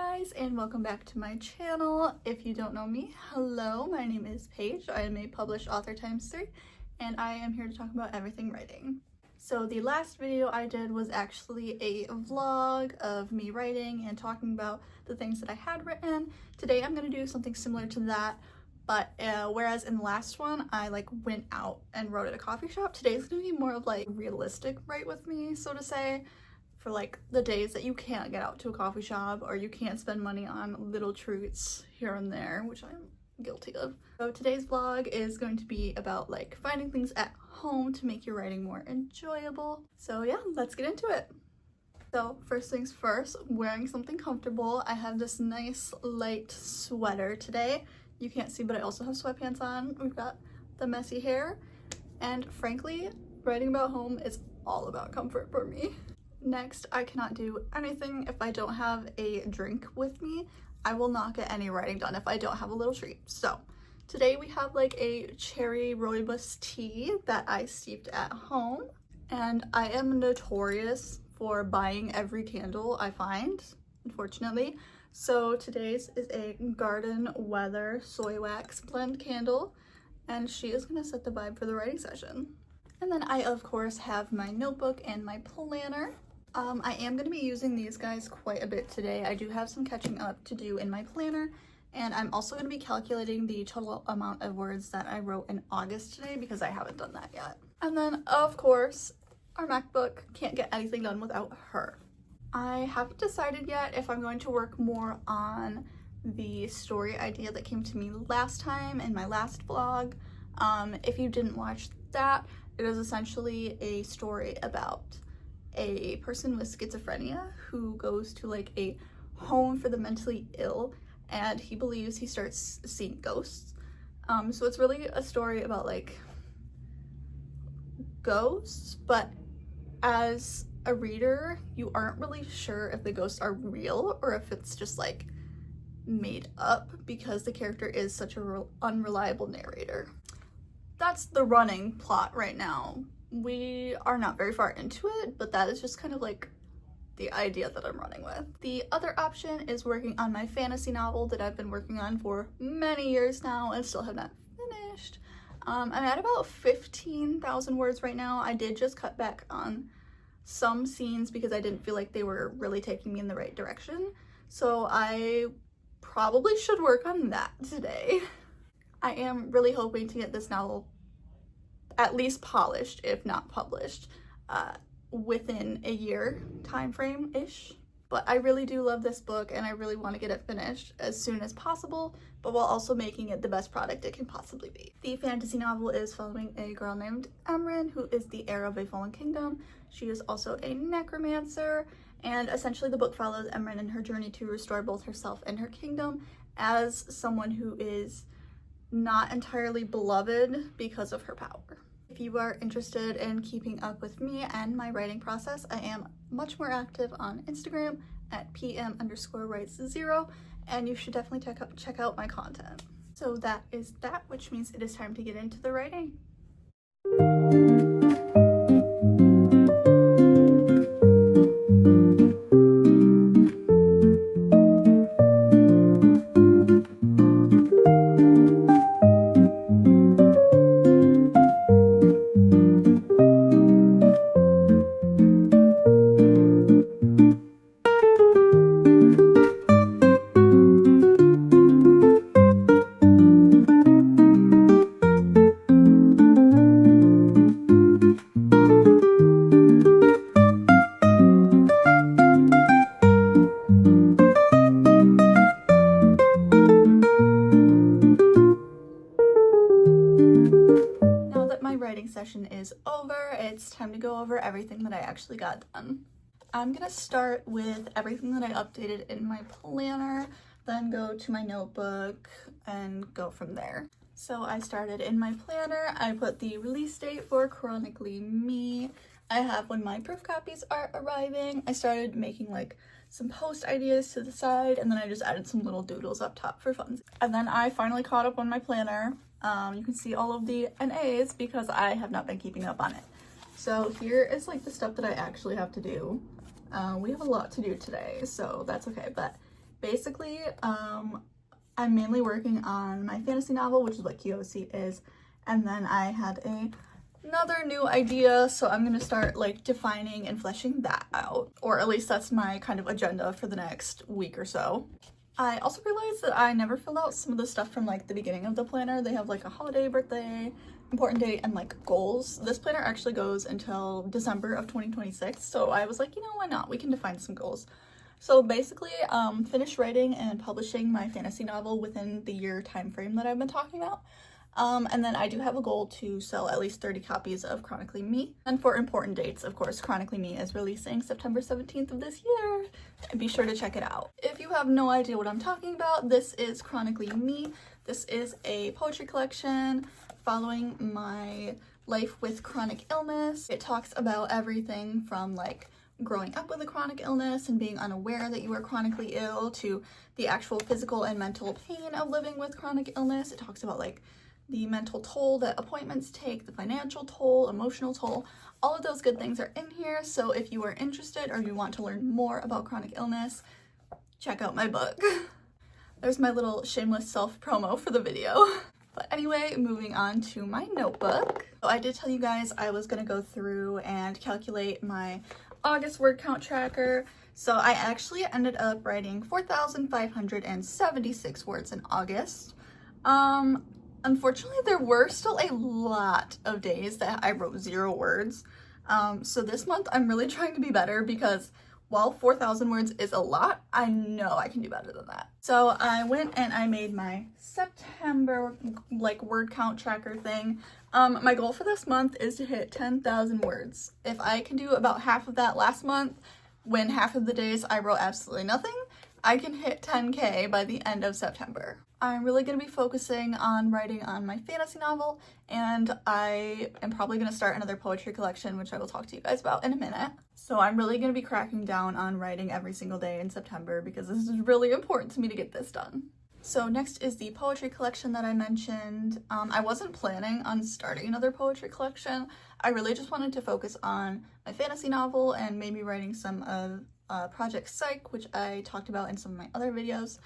guys, and welcome back to my channel. If you don't know me, hello, my name is Paige. I am a published author ×3, and I am here to talk about everything writing. So the last video I did was actually a vlog of me writing and talking about the things that I had written. Today I'm going to do something similar to that, but whereas in the last one I went out and wrote at a coffee shop, today's going to be more of realistic write with me, so to say, for the days that you can't get out to a coffee shop or you can't spend money on little treats here and there, which I'm guilty of. So today's vlog is going to be about finding things at home to make your writing more enjoyable. So yeah, let's get into it. So first things first, wearing something comfortable. I have this nice light sweater today. You can't see, but I also have sweatpants on. We've got the messy hair, and frankly, writing about home is all about comfort for me. Next, I cannot do anything if I don't have a drink with me. I will not get any writing done if I don't have a little treat. So today we have a cherry rooibos tea that I steeped at home, and I am notorious for buying every candle I find, unfortunately. So today's is a Garden Weather soy wax blend candle, and she is going to set the vibe for the writing session. And then I of course have my notebook and my planner. I am going to be using these guys quite a bit today. I do have some catching up to do in my planner, and I'm also going to be calculating the total amount of words that I wrote in August today because I haven't done that yet. And then of course our MacBook, can't get anything done without her. I haven't decided yet if I'm going to work more on the story idea that came to me last time in my last vlog. If you didn't watch that, it is essentially a story about a person with schizophrenia who goes to a home for the mentally ill, and he believes he starts seeing ghosts. So it's really a story about ghosts, but as a reader you aren't really sure if the ghosts are real or if it's just made up because the character is such a unreliable narrator. That's the running plot right now. We are not very far into it, but that is just kind of the idea that I'm running with. The other option is working on my fantasy novel that I've been working on for many years now and still have not finished. I'm at about 15,000 words right now. I did just cut back on some scenes because I didn't feel like they were really taking me in the right direction. So I probably should work on that today. I am really hoping to get this novel at least polished, if not published, within a year time frame-ish. But I really do love this book and I really want to get it finished as soon as possible, but while also making it the best product it can possibly be. The fantasy novel is following a girl named Emryn, who is the heir of a fallen kingdom. She is also a necromancer, and essentially the book follows Emryn in her journey to restore both herself and her kingdom as someone who is not entirely beloved because of her power. If you are interested in keeping up with me and my writing process, I am much more active on Instagram at pm_writes0, and you should definitely check out my content. So that is that, which means it is time to get into the writing. Session is over. It's time to go over everything that I actually got done. I'm gonna start with everything that I updated in my planner, then go to my notebook and go from there. So I started in my planner. I put the release date for Chronically Me. I have when my proof copies are arriving. I started making some post ideas to the side, and then I just added some little doodles up top for fun. And then I finally caught up on my planner. You can see all of the NAs because I have not been keeping up on it. So here is the stuff that I actually have to do. We have a lot to do today, so that's okay, but basically, I'm mainly working on my fantasy novel, which is what QOC is, and then I had another new idea, so I'm gonna start like defining and fleshing that out, or at least that's my kind of agenda for the next week or so. I also realized that I never filled out some of the stuff from like the beginning of the planner. They have like a holiday, birthday, important date, and like goals. This planner actually goes until December of 2026, so I was like, you know, why not? We can define some goals. So basically, finish writing and publishing my fantasy novel within the year time frame that I've been talking about. And then I do have a goal to sell at least 30 copies of Chronically Me. And for important dates, of course, Chronically Me is releasing September 17th of this year. Be sure to check it out. If you have no idea what I'm talking about, this is Chronically Me. This is a poetry collection following my life with chronic illness. It talks about everything from like growing up with a chronic illness and being unaware that you are chronically ill to the actual physical and mental pain of living with chronic illness. It talks about like the mental toll that appointments take, the financial toll, emotional toll, all of those good things are in here. So if you are interested or you want to learn more about chronic illness, check out my book. There's my little shameless self-promo for the video. But anyway, moving on to my notebook. So I did tell you guys I was gonna go through and calculate my August word count tracker. So I actually ended up writing 4,576 words in August. Unfortunately, there were still a lot of days that I wrote 0 words. So this month I'm really trying to be better because while 4,000 words is a lot, I know I can do better than that. So I went and I made my September like word count tracker thing. My goal for this month is to hit 10,000 words. If I can do about half of that last month, when half of the days I wrote absolutely nothing, I can hit 10K by the end of September. I'm really going to be focusing on writing on my fantasy novel, and I am probably going to start another poetry collection, which I will talk to you guys about in a minute. So I'm really going to be cracking down on writing every single day in September because this is really important to me to get this done. So next is the poetry collection that I mentioned. I wasn't planning on starting another poetry collection. I really just wanted to focus on my fantasy novel and maybe writing some of Project Psych, which I talked about in some of my other videos.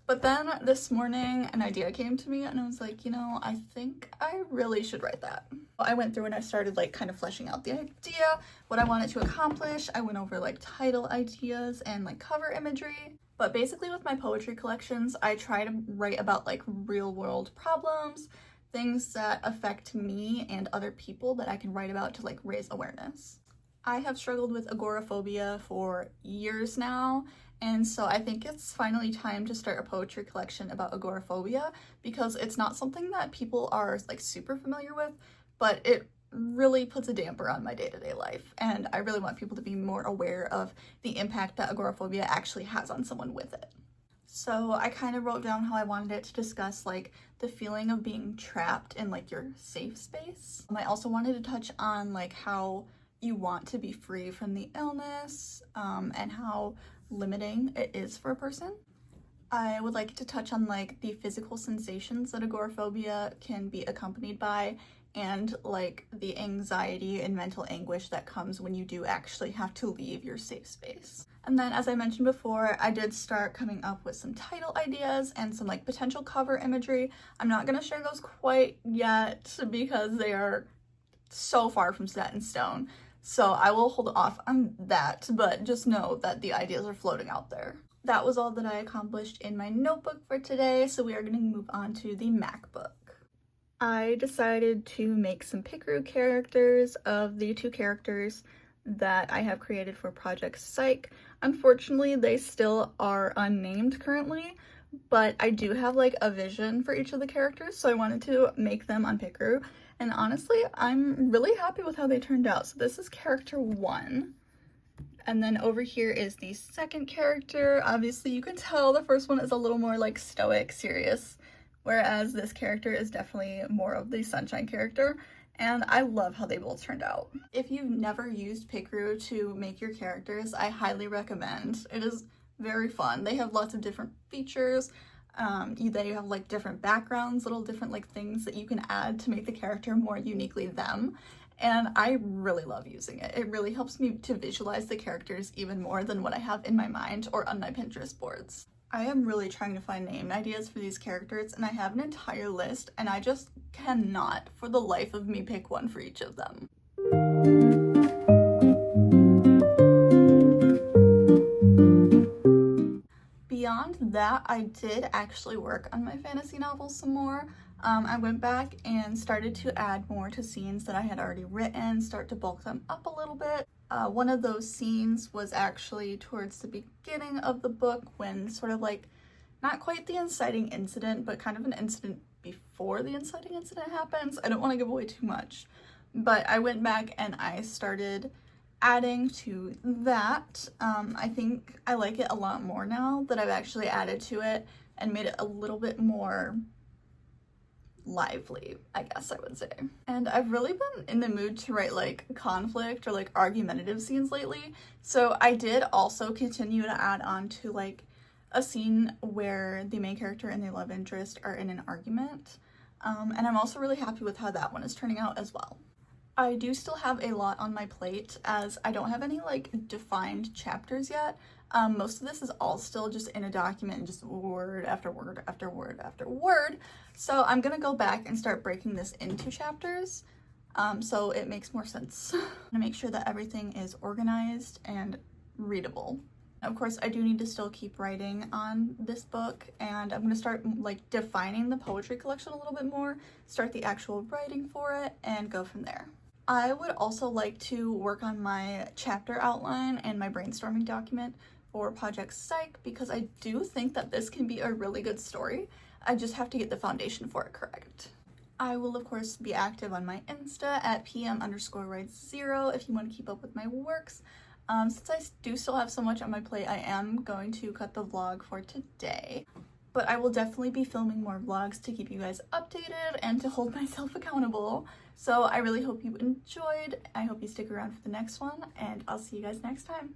But then this morning an idea came to me and I was like, you know, I think I really should write that. I went through and I started like kind of fleshing out the idea, what I wanted to accomplish. I went over like title ideas and like cover imagery. But basically with my poetry collections, I try to write about like real world problems, things that affect me and other people that I can write about to like raise awareness. I have struggled with agoraphobia for years now, and so I think it's finally time to start a poetry collection about agoraphobia because it's not something that people are like super familiar with, but it really puts a damper on my day-to-day life, and I really want people to be more aware of the impact that agoraphobia actually has on someone with it. So I kind of wrote down how I wanted it to discuss like the feeling of being trapped in like your safe space. I also wanted to touch on like how you want to be free from the illness and how limiting it is for a person. I would like to touch on like the physical sensations that agoraphobia can be accompanied by and like the anxiety and mental anguish that comes when you do actually have to leave your safe space. And then, as I mentioned before, I did start coming up with some title ideas and some like potential cover imagery. I'm not gonna share those quite yet because they are so far from set in stone. So I will hold off on that, but just know that the ideas are floating out there. That was all that I accomplished in my notebook for today, so we are going to move on to the MacBook. I decided to make some Pickeroo characters of the 2 characters that I have created for Project Psych. Unfortunately, they still are unnamed currently, but I do have like a vision for each of the characters, so I wanted to make them on Pickeroo. And honestly, I'm really happy with how they turned out. So this is character 1. And then over here is the second character. Obviously, you can tell the first one is a little more like stoic, serious, whereas this character is definitely more of the sunshine character. And I love how they both turned out. If you've never used Pickeroo to make your characters, I highly recommend. It is very fun. They have lots of different features. They have like different backgrounds, little different like things that you can add to make the character more uniquely them. and I really love using it. It really helps me to visualize the characters even more than what I have in my mind or on my Pinterest boards. I am really trying to find name ideas for these characters, and I have an entire list, and I just cannot for the life of me pick one for each of them. Beyond that, I did actually work on my fantasy novels some more. I went back and started to add more to scenes that I had already written, start to bulk them up a little bit. One of those scenes was actually towards the beginning of the book when sort of like, not quite the inciting incident, but kind of an incident before the inciting incident happens. I don't want to give away too much, but I went back and I started adding to that. I think I like it a lot more now that I've actually added to it and made it a little bit more lively, I guess I would say. And I've really been in the mood to write like conflict or like argumentative scenes lately, so I did also continue to add on to like a scene where the main character and the love interest are in an argument, and I'm also really happy with how that one is turning out as well. I do still have a lot on my plate as I don't have any like defined chapters yet. Most of this is all still just in a document and just word after word after word after word. So I'm gonna go back and start breaking this into chapters so it makes more sense. I'm gonna make sure that everything is organized and readable. Of course, I do need to still keep writing on this book, and I'm going to start like defining the poetry collection a little bit more, start the actual writing for it, and go from there. I would also like to work on my chapter outline and my brainstorming document for Project Psych because I do think that this can be a really good story. I just have to get the foundation for it correct. I will of course be active on my Insta at PM_writes0 if you want to keep up with my works. Since I do still have so much on my plate, I am going to cut the vlog for today, but I will definitely be filming more vlogs to keep you guys updated and to hold myself accountable. So I really hope you enjoyed. I hope you stick around for the next one, and I'll see you guys next time.